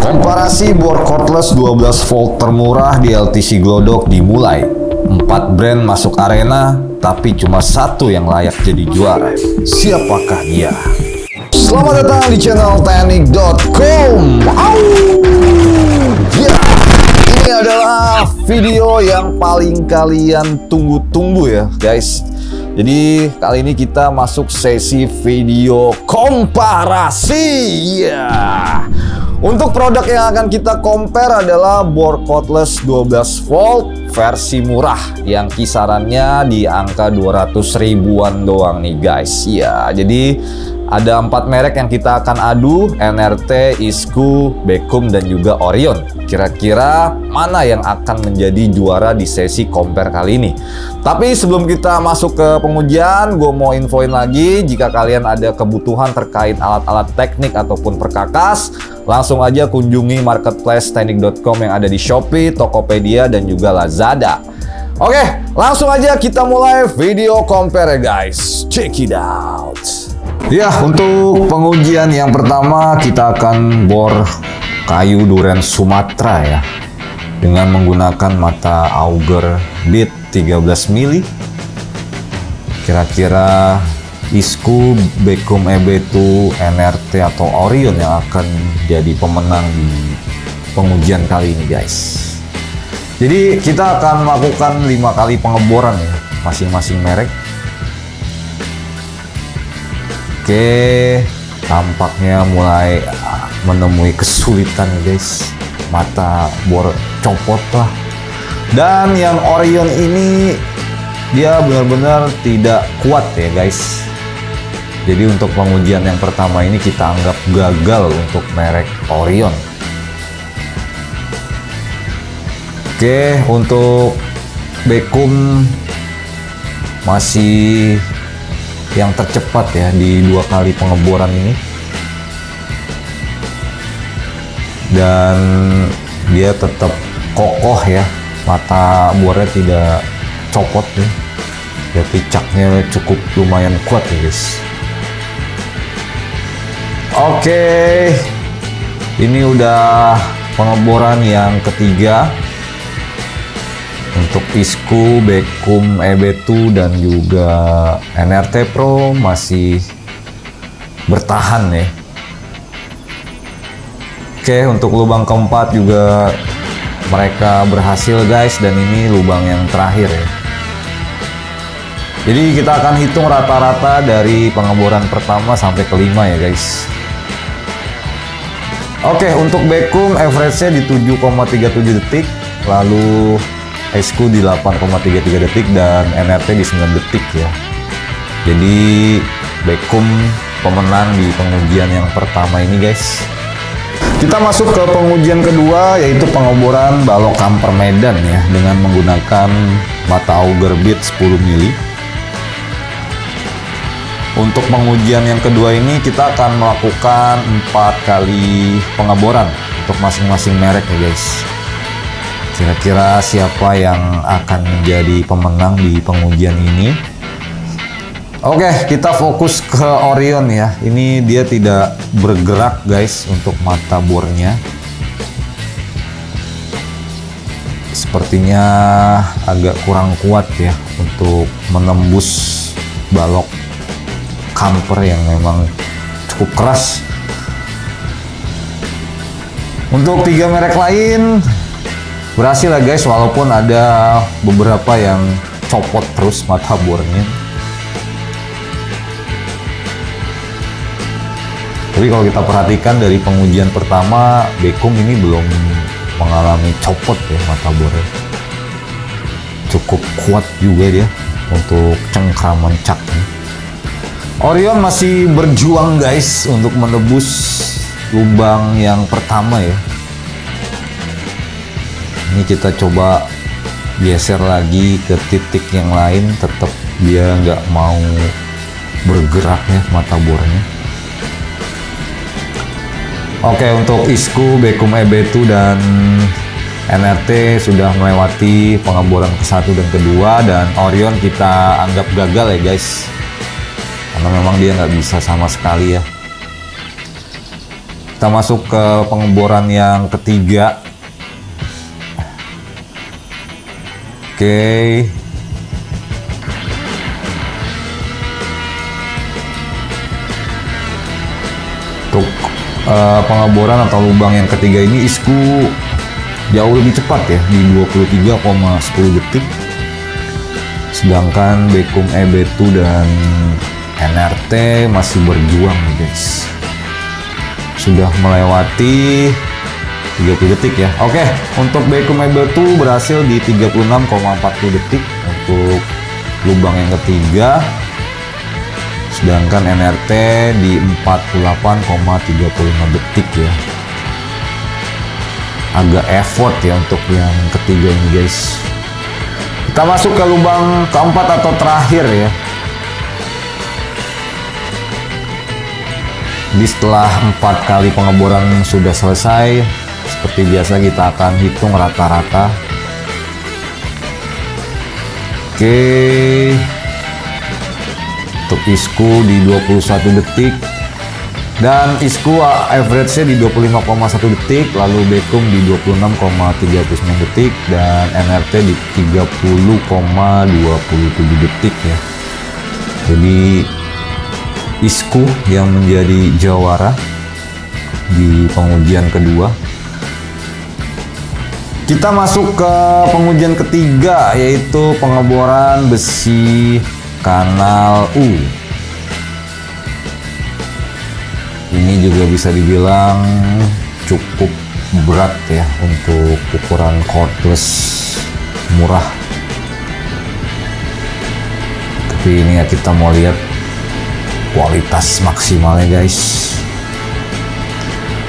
Komparasi bor cordless 12 volt termurah di LTC Glodok dimulai. 4 brand masuk arena, tapi cuma satu yang layak jadi juara. Siapakah dia? Selamat datang di channel teknik.com. Ya, ini adalah video yang paling kalian tunggu-tunggu ya guys. Jadi kali ini kita masuk sesi video komparasi. Ya. Untuk produk yang akan kita compare adalah bor cordless 12 volt versi murah yang kisarannya di angka 200 ribuan doang nih guys. Ya, jadi ada 4 merek yang kita akan adu, NRT, Isku, Bekum, dan juga Orion. Kira-kira mana yang akan menjadi juara di sesi compare kali ini? Tapi sebelum kita masuk ke pengujian, gue mau infoin lagi, jika kalian ada kebutuhan terkait alat-alat teknik ataupun perkakas, langsung aja kunjungi marketplace teknik.com yang ada di Shopee, Tokopedia, dan juga Lazada. Oke, langsung aja kita mulai video compare guys. Check it out. Ya, untuk pengujian yang pertama kita akan bor kayu duren Sumatera ya, dengan menggunakan mata auger bit 13 mili. Kira-kira Isku, Bekum EB2, NRT atau Orion yang akan jadi pemenang di pengujian kali ini guys. Jadi kita akan melakukan 5 kali pengeboran ya, masing-masing merek. Oke, tampaknya mulai menemui kesulitan guys. Mata bor copot lah. Dan yang Orion ini dia benar-benar tidak kuat ya guys. Jadi untuk pengujian yang pertama ini kita anggap gagal untuk merek Orion. Oke, untuk Bekum masih yang tercepat ya di 2 kali pengeboran ini, dan dia tetap kokoh ya, mata bornya tidak copot ya, jadi caknya cukup lumayan kuat ya guys. Oke, ini udah pengeboran yang ketiga untuk Isku, Bekum EB2, dan juga NRT Pro masih bertahan ya. Oke, untuk lubang keempat juga mereka berhasil guys, dan ini lubang yang terakhir ya. Jadi kita akan hitung rata-rata dari pengeboran pertama sampai kelima ya guys. Oke, untuk Bekum average-nya di 7,37 detik, lalu Isku di 8,33 detik, dan NRT di 9 detik ya. Jadi Bekum pemenang di pengujian yang pertama ini guys. Kita masuk ke pengujian kedua, yaitu pengeboran balok kamper Medan ya, dengan menggunakan mata auger bit 10 mili. Untuk pengujian yang kedua ini kita akan melakukan 4 kali pengeboran untuk masing-masing merek ya guys. Kira-kira siapa yang akan menjadi pemenang di pengujian ini? Oke, kita fokus ke Orion ya. Ini dia tidak bergerak guys untuk mata bornya. Sepertinya agak kurang kuat ya untuk menembus balok kamper yang memang cukup keras. Untuk 3 merek lain berhasil lah guys, walaupun ada beberapa yang copot terus mata bornya. Tapi kalau kita perhatikan dari pengujian pertama, Bekum ini belum mengalami copot ya mata bornya. Cukup kuat juga dia untuk cengkraman caknya. Orion masih berjuang guys untuk menebus lubang yang pertama ya. Ini kita coba geser lagi ke titik yang lain, tetap dia nggak mau bergerak ya mata bornya. Oke, untuk Isku, Bekum EB2, dan NRT sudah melewati pengeboran ke-1 dan kedua, dan Orion kita anggap gagal ya guys, karena memang dia nggak bisa sama sekali ya. Kita masuk ke pengeboran yang ketiga. Oke. Untuk pengeboran atau lubang yang ketiga ini isku jauh lebih cepat ya, di 23,10 detik. Sedangkan Bekum EB2 dan NRT masih berjuang nih guys. Sudah melewati 30 detik ya. Oke, untuk Bekum EB2 berhasil di 36,40 detik untuk lubang yang ketiga. Sedangkan NRT di 48,35 detik ya. Agak effort ya untuk yang ketiga ini guys. Kita masuk ke lubang keempat atau terakhir ya. Di setelah 4 kali pengeboran sudah selesai, seperti biasa kita akan hitung rata-rata. Oke. Untuk isku di 21 detik. Dan isku average-nya di 25,1 detik, lalu Bekum di 26,39 detik, dan NRT di 30,27 detik ya. Jadi isku yang menjadi jawara di pengujian kedua. Kita masuk ke pengujian ketiga, yaitu pengeboran besi kanal U. Ini juga bisa dibilang cukup berat ya untuk ukuran cordless murah. Tapi ini ya kita mau lihat kualitas maksimalnya guys.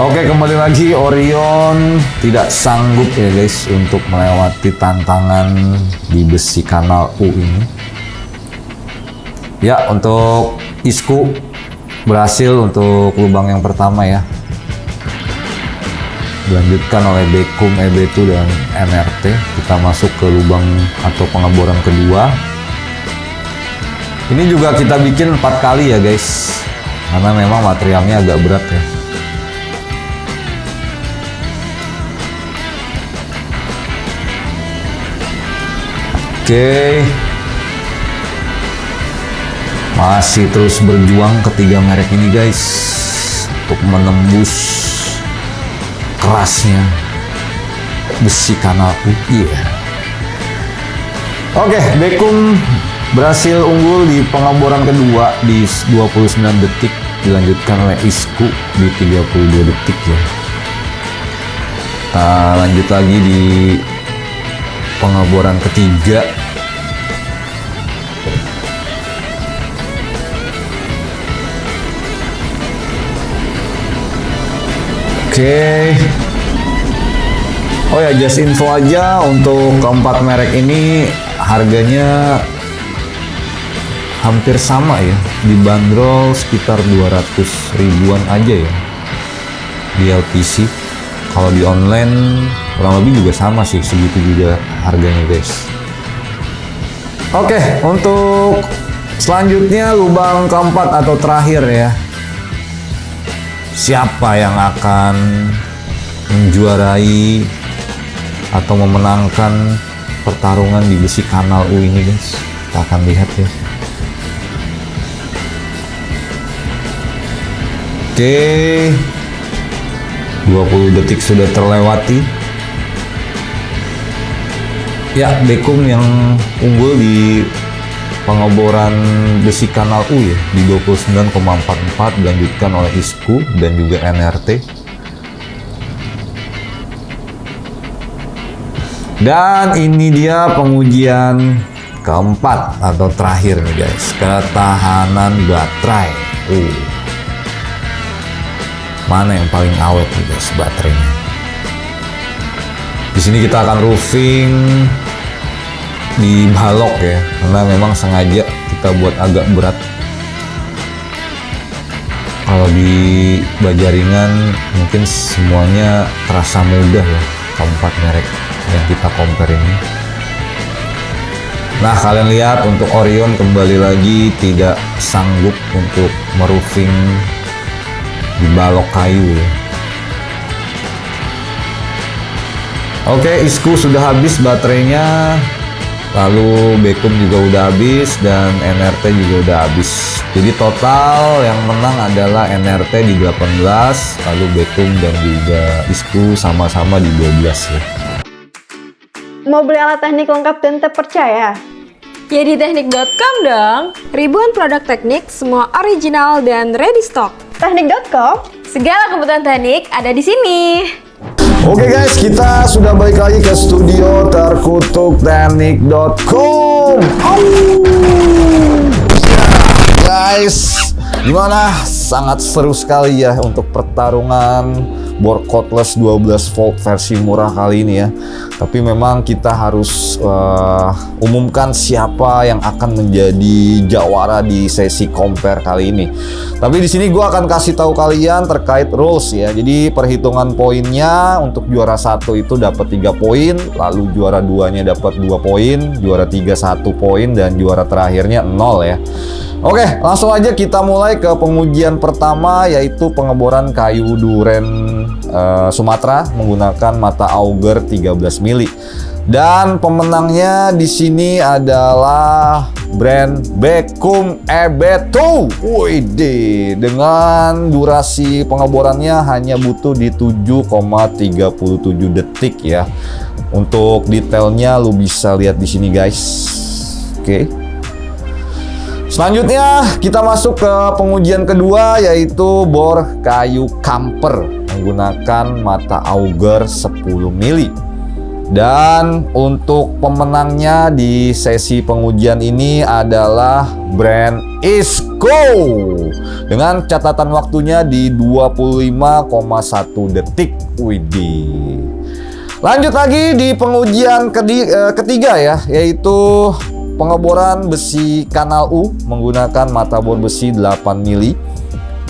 Oke, kembali lagi, Orion tidak sanggup ya guys untuk melewati tantangan di besi kanal U ini. Ya, untuk isku berhasil untuk lubang yang pertama ya. Dilanjutkan oleh Bekum EB2 dan NRT. Kita masuk ke lubang atau pengeboran kedua. Ini juga kita bikin 4 kali ya guys, karena memang materialnya agak berat ya. Oke. Masih terus berjuang ketiga merek ini guys untuk menembus kerasnya besi kanal U. Oke, Bekum berhasil unggul di pengeboran kedua di 29 detik, dilanjutkan oleh isku di 32 detik ya. Kita lanjut lagi di pengeboran ketiga. Oke. Oh ya, just info aja untuk keempat merek ini harganya hampir sama ya, dibanderol sekitar 200 ribuan aja ya di LPC. Kalau di online kurang lebih juga sama sih, segitu juga harganya guys. Oke, untuk selanjutnya lubang keempat atau terakhir ya. Siapa yang akan menjuarai atau memenangkan pertarungan di besi kanal U ini guys? Kita akan lihat ya. Oke, 20 detik sudah terlewati. Ya, Bekum yang unggul di pengeboran besi kanal U ya, di 29,44, dilanjutkan oleh isku dan juga NRT. Dan ini dia pengujian keempat atau terakhir nih guys, ketahanan baterai. Mana yang paling awet nih guys baterainya? Di sini kita akan roofing di balok ya, karena memang sengaja kita buat agak berat. Kalau di baja ringan mungkin semuanya terasa mudah ya, keempat merek yang kita compare ini. Nah, kalian lihat untuk Orion kembali lagi tidak sanggup untuk meroofing di balok kayu ya. Oke, isku sudah habis baterainya. Lalu Beckham juga udah habis dan NRT juga udah habis. Jadi total yang menang adalah NRT di 18, lalu Beckham dan juga isku sama-sama di 12 ya. Mau beli alat teknik lengkap dan terpercaya? Ya di teknik.com dong. Ribuan produk teknik, semua original dan ready stock. Teknik.com? Segala kebutuhan teknik ada di sini. Oke guys, kita sudah balik lagi ke studio terkutuk teknik.com. Guys, gimana? Sangat seru sekali ya untuk pertarungan bor cordless 12 volt versi murah kali ini ya. Tapi memang kita harus umumkan siapa yang akan menjadi jawara di sesi compare kali ini. Tapi di sini gue akan kasih tahu kalian terkait rules ya. Jadi perhitungan poinnya untuk juara 1 itu dapat 3 poin, lalu juara 2-nya dapat 2 poin, juara 3 1 poin, dan juara terakhirnya 0 ya. Oke, langsung aja kita mulai ke pengujian pertama, yaitu pengeboran kayu duren Sumatera menggunakan mata auger 13 mili. Dan pemenangnya di sini adalah brand Beckham EB2. Widih, dengan durasi pengeborannya hanya butuh di 7,37 detik ya. Untuk detailnya lu bisa lihat di sini guys. Oke. Selanjutnya kita masuk ke pengujian kedua, yaitu bor kayu kamper menggunakan mata auger 10 mili. Dan untuk pemenangnya di sesi pengujian ini adalah brand Isco dengan catatan waktunya di 25,1 detik. Widih. Lanjut lagi di pengujian ketiga ya, yaitu pengeboran besi kanal U menggunakan mata bor besi 8 mili.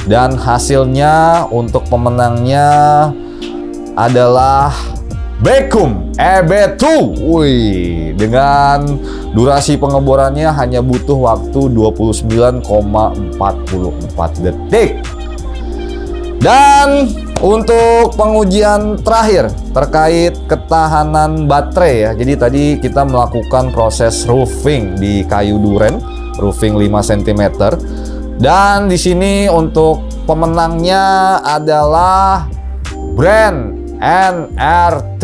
Dan hasilnya untuk pemenangnya adalah Beckham EB2. Wih, dengan durasi pengeborannya hanya butuh waktu 29,44 detik. Dan untuk pengujian terakhir terkait ketahanan baterai ya. Jadi tadi kita melakukan proses roofing di kayu duren, roofing 5 cm. Dan di sini untuk pemenangnya adalah brand NRT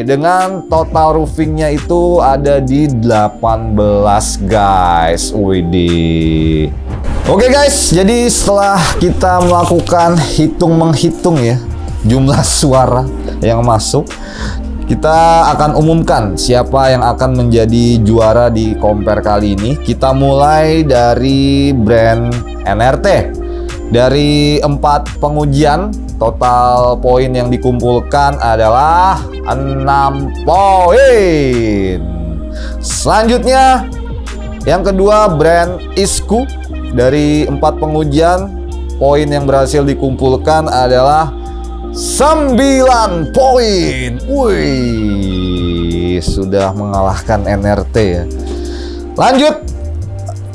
dengan total roofingnya itu ada di 18 guys. Widih. Oke guys, jadi setelah kita melakukan hitung-menghitung ya jumlah suara yang masuk, kita akan umumkan siapa yang akan menjadi juara di compare kali ini. Kita mulai dari brand NRT. Dari 4 pengujian, total poin yang dikumpulkan adalah 6 poin. Selanjutnya, yang kedua brand Isku. Dari 4 pengujian, poin yang berhasil dikumpulkan adalah 9 poin. Wih, sudah mengalahkan NRT ya. Lanjut,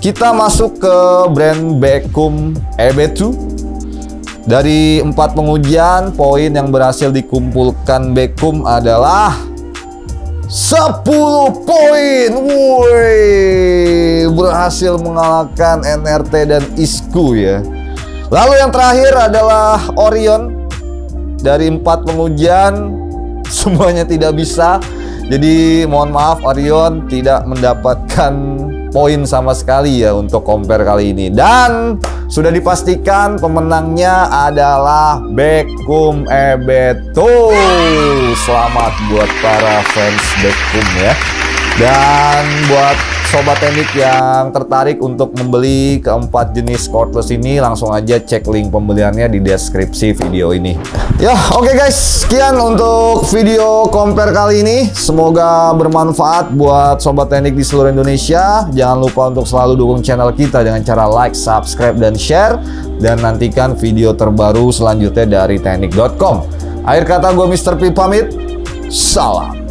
kita masuk ke brand Beckham EB2. Dari 4 pengujian, poin yang berhasil dikumpulkan Beckham adalah 10 poin. Wih, berhasil mengalahkan NRT dan Isku ya. Lalu yang terakhir adalah Orion. Dari 4 pengujian semuanya tidak bisa. Jadi mohon maaf, Orion tidak mendapatkan poin sama sekali ya untuk compare kali ini. Dan sudah dipastikan pemenangnya adalah Beckham EB2. Selamat buat para fans Beckham ya. Dan buat sobat teknik yang tertarik untuk membeli keempat jenis cordless ini, langsung aja cek link pembeliannya di deskripsi video ini. Ya, oke guys, sekian untuk video compare kali ini. Semoga bermanfaat buat sobat teknik di seluruh Indonesia. Jangan lupa untuk selalu dukung channel kita dengan cara like, subscribe, dan share. Dan nantikan video terbaru selanjutnya dari teknik.com. Akhir kata, gue Mr. P pamit. Salam.